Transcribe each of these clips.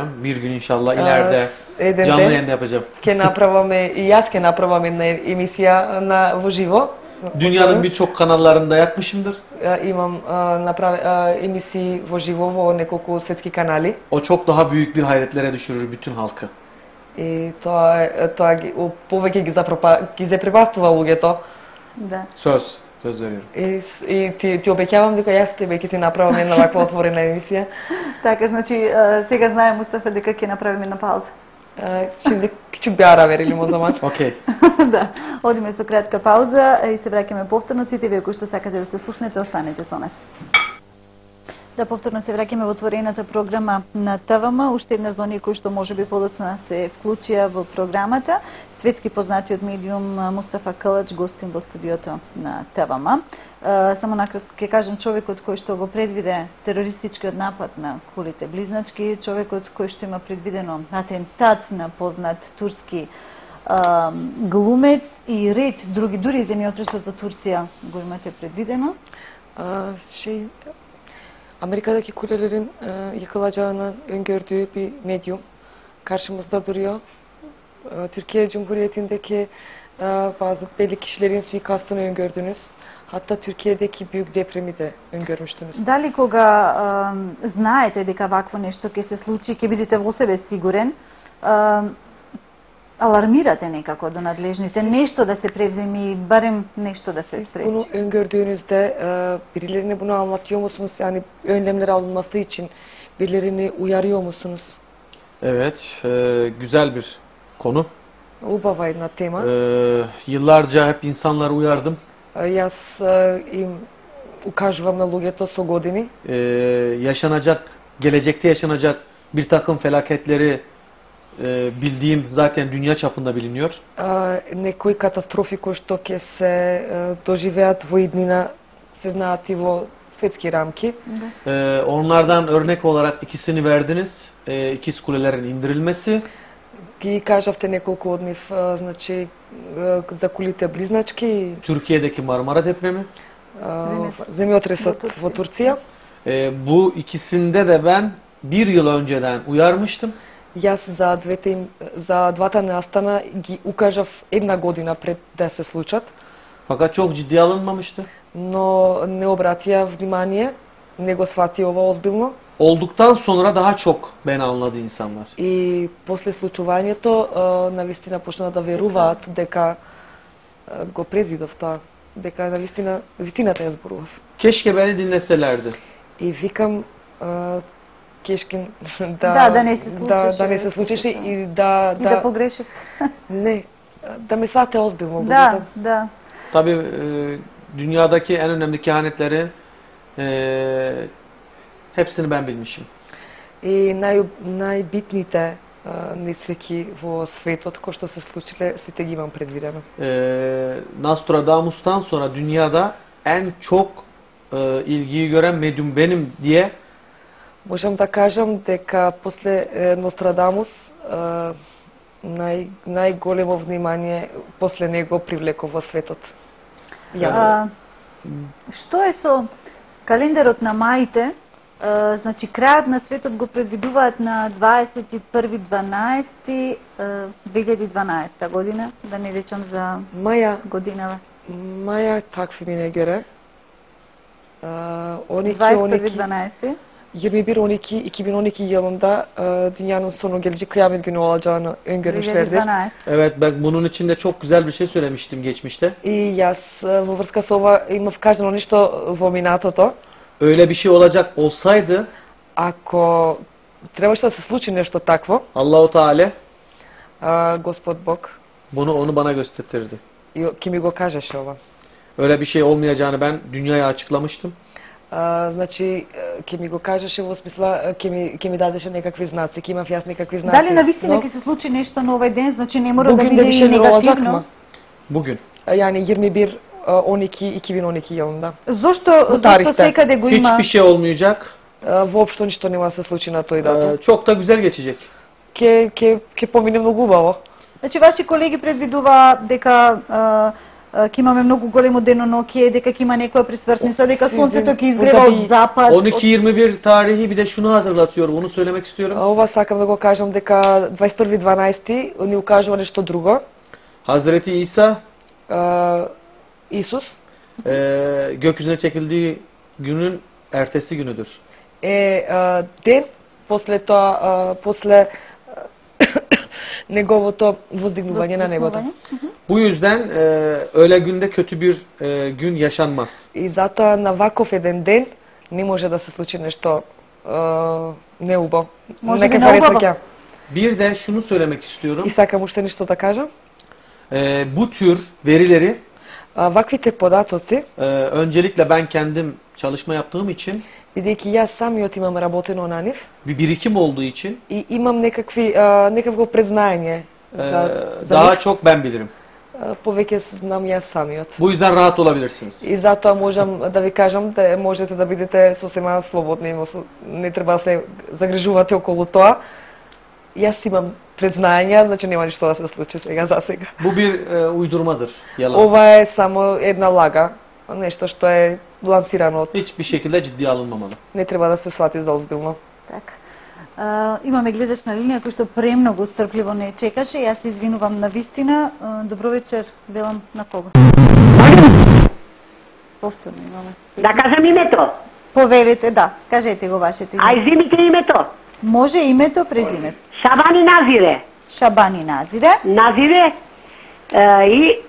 Bir gün inşallah ileride еден canlı ден yayında yapacağım. ќе направаме и јас ќе направам една емисија на во живо. Dünyanın birçok kanallarında yapmışımdır. Имам емисии во живо во неколку светски канали. O çok daha büyük bir hayretlere düşürür bütün halkı. И тоа ги повеќе ги запрепастува луѓето. Да. Söz veriyorum. И ти обеќавам дека јас ќе ти направам една ваква отворена емисија. Така, значи сега знае Мустафа дека ќе направиме една пауза. Şimdi küçük bir ara verelim o zaman. Okej. Да, одиме со кратка пауза и се враќаме повторно. Сите вие кои што сакате да се слушнете, останете со нас. Да, повторно се враќаме во отворената програма на ТВМ. Уште една за оние кои што можеби подоцна се вклучија во програмата. Светски познатиот медиум Мустафа Калач гостин во студиото на ТВМ. Само накратко ќе кажам, човекот кој што го предвиде терористичкиот напад на кулите близначки, човекот кој што има предвидено атентат на познат турски глумец и ред други, дури земјотресот во Турција го имате предвидено. Amerika'daki kulelerin yıkılacağını öngördüğü bir medyum. Karşımızda duruyor. Türkiye Cumhuriyeti'ndeki bazı belli kişilerin suikastını öngördünüz. Hatta Türkiye'deki büyük depremi de öngörmüştünüz. Дали кога знаете дека вакво нешто ќе се случи, ќе бидете во себе сигурен, alarmirate nekako do nadležnice, nešto da se prevzemi, barem nešto da se Siz spreči. bunu öngördüğünüzde birilerine bunu anlatıyor musunuz? Yani önlemler alınması için birilerini uyarıyor musunuz? Evet, güzel bir konu. Ubava jedna tema. Yıllarca hep insanları uyardım. Јас им укажувам на луѓето со години. Gelecekte yaşanacak bir takım felaketleri bildiğim zaten dünya çapında biliniyor. Некои катастрофи кои што ќе се доживеат во иднина се знаат и во светски рамки. Onlardan örnek olarak ikisini verdiniz. İkiz kulelerin indirilmesi. Ги кажавте неколку од нив, значи за кулите близначки. Türkiye'deki Marmara depremi. Земјотресот во Турција. Bu ikisinde de ben bir yıl önceden uyarmıştım. Јас за двата настана ги укажав една година пред да се случат. Fakat çok ciddiye alınmamıştı. Но не обратија внимание, не го свати ова озбилно. Olduktan sonra daha çok beni anladı insanlar. И после случувањето навистина почна да веруваат дека го предвидов тоа, дека навистина вистината ја зборував. Keşke beni dinleselerdi. И викам кешкин да не се случеше, да не се случеше и да погрешивте. Не, да ме свате озбилно. Да. Tabii dünyadaki en önemli kehanetleri hepsini ben bilmişim. И најбитните несреќи во светот кои што се случиле, сите ги имам предвидено. Nostradamus'tan sonra dünyada en çok ilgiyi gören medyum benim diye Можам да кажам дека после Нострадамус најголемо внимание после него привлеко во светот. Што е со календарот на маите? Значи, крајот на светот го предвидуваат на 21.12.2012 година, да не речам за годинава. Маја такви ми не göre. 21.12. 2012 yılında dünyanın sonu gelecek, kıyamet günü olacağını öngörmüşlerdir. Evet, ben bunun için de çok güzel bir şey söylemiştim geçmişte. И јас во врска со ова имав кажано нешто во минатото. Öyle bir şey olacak olsaydı, ако требаше да се случи нешто такво, Allahu Teala Господ Бог onu bana gösterdi. Ќе ми го кажеше ова. Öyle bir şey olmayacağını ben dünyaya açıklamıştım. Значи ќе ми го кажеше во смисла ќе ми дадеше некакви знаци, ќе имав јас некакви знаци. Дали навистина ќе се случи нешто на овој ден, значи не мора да биде и негативно? Bugün. Yani 21.12.2012 yılında. Зошто секаде го има? Hiçbir şey olmayacak. Воопшто ништо нема да се случи на тој датум. Çok da güzel geçecek. Ќе помине многу убаво. Значи ваши колеги предвидува дека ќе имаме многу големо деноноќие, дека ќе има некоја присвртница, дека сонцето ќе изгрева од запад. 12-21 tarihi bir de şunu hatırlatıyor. Bunu söylemek istiyorum. Ова сакам да го кажам дека 21.12 ни укажува нешто друго. Hazreti İsa Исус gökyüzüne çekildiği günün ertesi günüdür. Ден после тоа, после неговото воздигнување на небото. Bu yüzden öyle günde kötü bir gün yaşanmaz. И затоа на ваков еден ден не може да се случи нешто неубаво. Може би неубаво. Bir de şunu söylemek istiyorum. И сакам уште нешто да кажам. Bu tür verileri Ваквите податоци, öncelikle ben kendim çalışma yaptığım için, бидејќи јас самиот имам работено на нив bir birikim olduğu için и имам некакво предзнаење за daha нив, çok ben bilirim. повеќе знам јас самиот. Bu yüzden rahat olabilirsiniz. И затоа можам да ви кажам да можете да бидете сосема слободни, не треба да се загрижувате околу тоа. Јас имам предзнаења, значи нема ништо да се случи за сега. Bu bir uydurmadır, yalan. Ова е само една лага, нешто што е лансирано од... Hiçbir şekilde ciddiye alınmamalı. Не треба да се свати за озбилно. Така. Имаме гледач на линија кој што премногу стрпливо не чекаше. Јас се извинувам на вистина. Добро вечер, велам на кого? Повторно имаме. Да кажам името. Повелете, да. Кажете го вашето име. Ај земите името. Може името, презимето. Шабани Назире. Шабани Назире. Назире.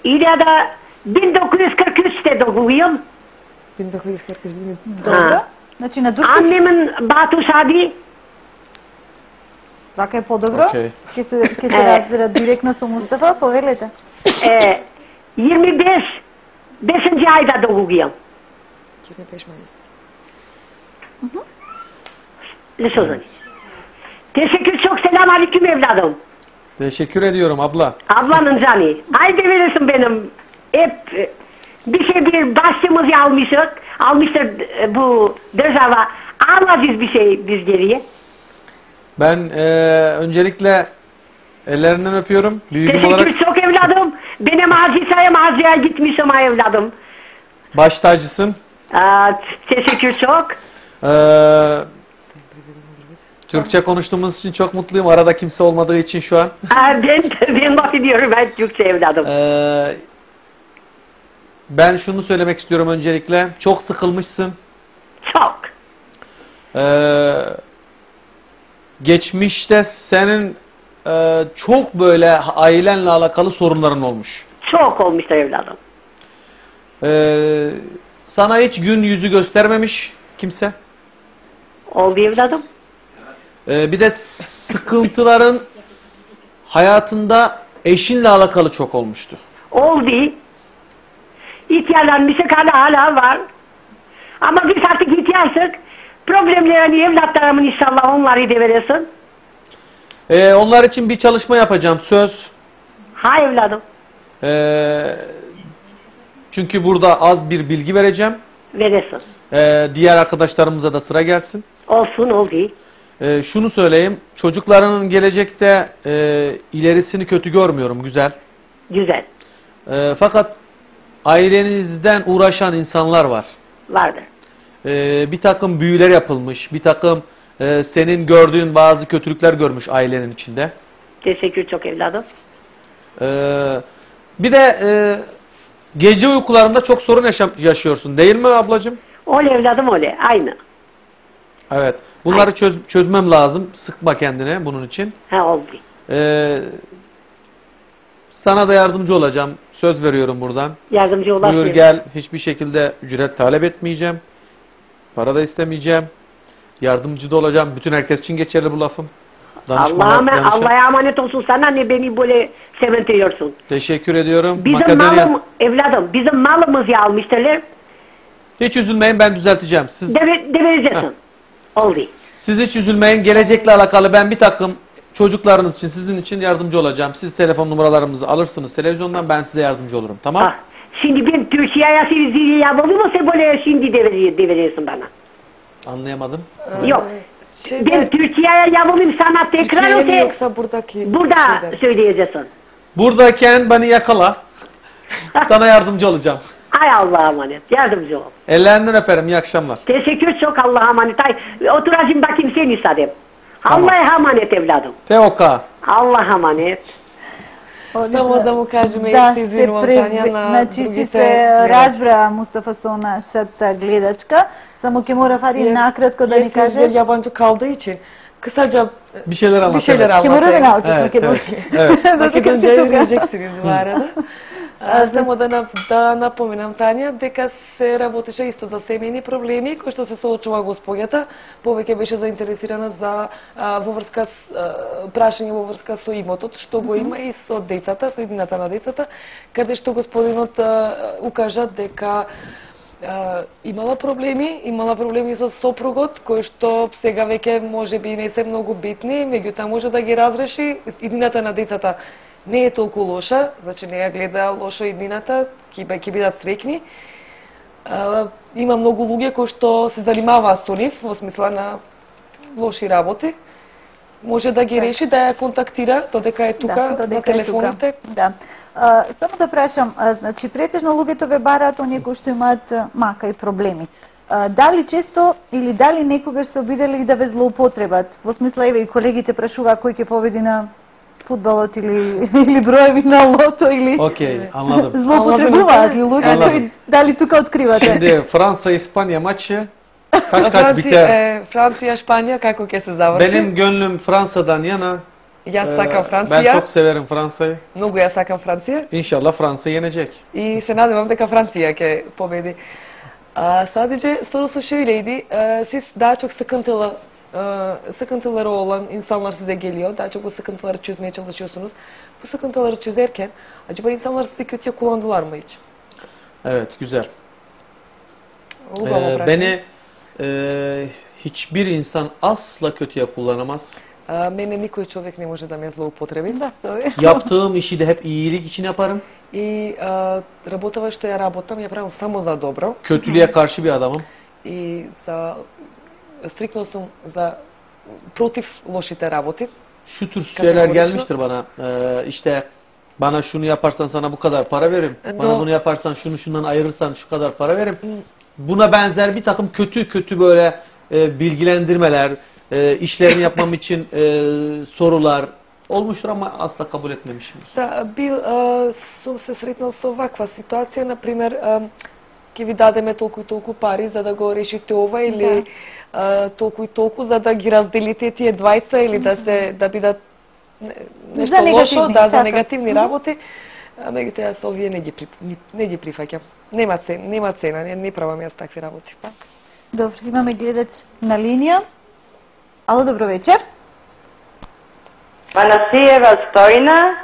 Иде да биндоку искркүсте догујам. Биндоку искркүсте. Добро. Значи на турски. Аннемен бату шади. Вака е подобро. Окей. Ќе се разбира директно со Мустафа, повелете. 25 ayda doğuyum. 25 Mayıs. Ne sözün? Teşekkür, çok selam aleyküm evladım. Teşekkür ediyorum abla. Ablanın canı. Haydi verirsin benim. Hep bir başlığımızı almıştır bu država. Alacağız bir şey biz geriye. Ben öncelikle ellerinden öpüyorum. Büyüğüm Teşekkür olarak çok evladım. Benim Azize'ye gitmişim ha evladım. baş tacısın. Teşekkür çok. Türkçe konuştuğumuz için çok mutluyum. Arada kimse olmadığı için şu an. Ben bahsediyorum ben Türkçe evladım. Ben şunu söylemek istiyorum öncelikle. Çok sıkılmışsın. Çok. Geçmişte senin çok böyle ailenle alakalı sorunların olmuş. Çok olmuştur evladım. Sana hiç gün yüzü göstermemiş kimse. Oldu evladım. Bir de sıkıntıların hayatında eşinle alakalı çok olmuştu. Oldu. İhtiyarlanmışık hala var. Ama biz artık ihtiyarsık. Problemlerini evlatlarımın inşallah onları deveresin. Onlar için bir çalışma yapacağım. Söz. Ha evladım. Çünkü burada az bir bilgi vereceğim. Veresin. Diğer arkadaşlarımıza da sıra gelsin. Olsun oldu. Şunu söyleyeyim. Çocuklarının gelecekte ilerisini kötü görmüyorum. Güzel. Güzel. Fakat ailenizden uğraşan insanlar var. Vardır. Bir takım büyüler yapılmış. Bir takım senin gördüğün bazı kötülükler görmüş ailenin içinde. Teşekkür çok evladım. Bir de gece uykularında çok sorun yaşıyorsun. Değil mi ablacığım? Öyle evladım öyle. Aynı. Evet. Bunları çözmem lazım. Sıkma kendine bunun için. Ha oldu. Sana da yardımcı olacağım. Söz veriyorum buradan. Yardımcı olasın. Buyur gel. Hiçbir şekilde ücret talep etmeyeceğim. Para da istemeyeceğim. Yardımcı da olacağım. Bütün herkes için geçerli bu lafım. Allah'a emanet olsun sana ne beni böyle sevintiriyorsun. Teşekkür ediyorum. Bizim malım evladım bizim malımızı almıştırlar. Hiç üzülmeyin ben düzelteceğim. Siz vereceksin. Oldu. Siz hiç üzülmeyin. Gelecekle alakalı ben bir takım çocuklarınız için sizin için yardımcı olacağım. Siz telefon numaralarımızı alırsınız televizyondan ben size yardımcı olurum. Tamam? Şimdi ben Türkiye'ye sizi yapalım mı sen böyle şimdi deverirsin bana? Anlayamadım. Yok. Ben Türkiye'ye yapalım sana tekrar yoksa buradaki burada söyleyeceksin. Buradayken beni yakala. Sana yardımcı olacağım. Ay Allah'a emanet. Yardımcı ol. Ellerinden öperim. İyi akşamlar. Teşekkür çok, Allah'a emanet. Ay, oturacağım bakayım seni istedim. Tamam. Allah'a emanet evladım. Teoka. Allah'a emanet. Само да му кажеме да и се извинувам Тања на значи другите се разбра Мустафа со нашата гледачка, само ќе мора Фари накратко да ни кажеш. Јабанчо калдајче. Кысаca Bir şeyler anlat. bir şeyler evet. Ќе мора да anlatayım. научиш Evet, македонски. evet. Македонија режекси изговарана. Само да напоменам Тања дека се работеше исто за семејни проблеми кои што се соочува госпоѓата, повеќе беше заинтересирана за прашање во врска со имотот што го има и со децата, со иднината на децата, каде што господинот укажа дека имала проблеми со сопругот, кои што сега веќе можеби не се многу битни, меѓутоа може да ги разреши. Иднината на децата не е толку лоша, значи не ја гледа лошо иднината, ќе бидат среќни. Има многу луѓе кои што се занимаваат со нив во смисла на лоши работи. Може да ги реши, да ја контактира, додека е тука на телефоните. Да. Само да прашам, значи претежно луѓето ве бараат оние кои што имаат мака и проблеми. Дали често или дали некогаш се обидели да ве злоупотребат? Во смисла, еве и колегите прашуваа кој ќе победи на фудбалот или броеви на лото или Okey, anladım. злоупотребуваат ли луѓето и дали тука откривате? Şimdi Fransa-İspanya maçı kaç biter? Франција-Шпанија како ќе се заврши? Benim gönlüm Fransa'dan yana. Јас сакам Ben Франција, çok severim Fransa'yı. многу ја сакам Франција İnşallah Fransa yenecek. и се надевам дека Франција ќе победи. Sadece sorusu şöyleydi. Siz daha çok sıkıntıları olan insanlar size geliyor. Daha çok o sıkıntıları çözmeye çalışıyorsunuz. Bu sıkıntıları çözerken acaba insanlar sizi kötüye kullandılar mı hiç? Evet, güzel. Oldu mu Beni hiçbir insan asla kötüye kullanamaz. Мене никој човек не може да ме злоупотреби. Да, тоа е. Yaptığım işi de hep iyilik için yaparım. И работава што ја работам, ја правам само за добро. Kötülüğe karşı bir adamım. И стриктно сум против лошите работи. Şu tür şeyler gelmiştir bana. İşte bana şunu yaparsan sana bu kadar para veririm. Bana bunu yaparsan şundan ayırırsan şu kadar para veririm. Buna benzer bir takım kötü böyle bilgilendirmeler, işlerini yapmam için sorular olmuştur ama asla kabul etmemişimdir. Да, сум се сретнал со ваква ситуација, на пример, ќе ви дадеме толку и толку пари за да го решите ова или толку и толку за да ги разделите тие двајца или да бидат нешто лошо, за негативни работи. Меѓутоа јас овие не ги прифаќам. Нема цена, не правам јас такви работи. Добро, имаме гледач на линија. Ало, добро вечер. Панасиева Стојна,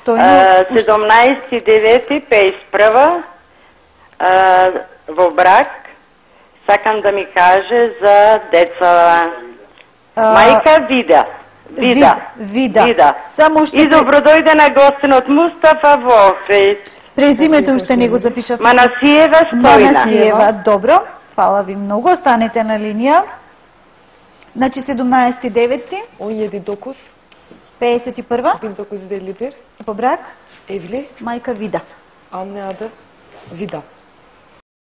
17.9.51 во брак. Сакам да ми каже за деца. Мајка Вида. Вида. Само уште И добро дојде на гостинот Мустафа во Охрид. презимето уште не го запишав. Манасиева Стојна. Манасиева, добро. Фала ви многу. Останете на линија. Значи 17.9. Онједи докус, 51. бин докус за лидер, По брак, Евли, мајка Вида. Анне Ада, Вида.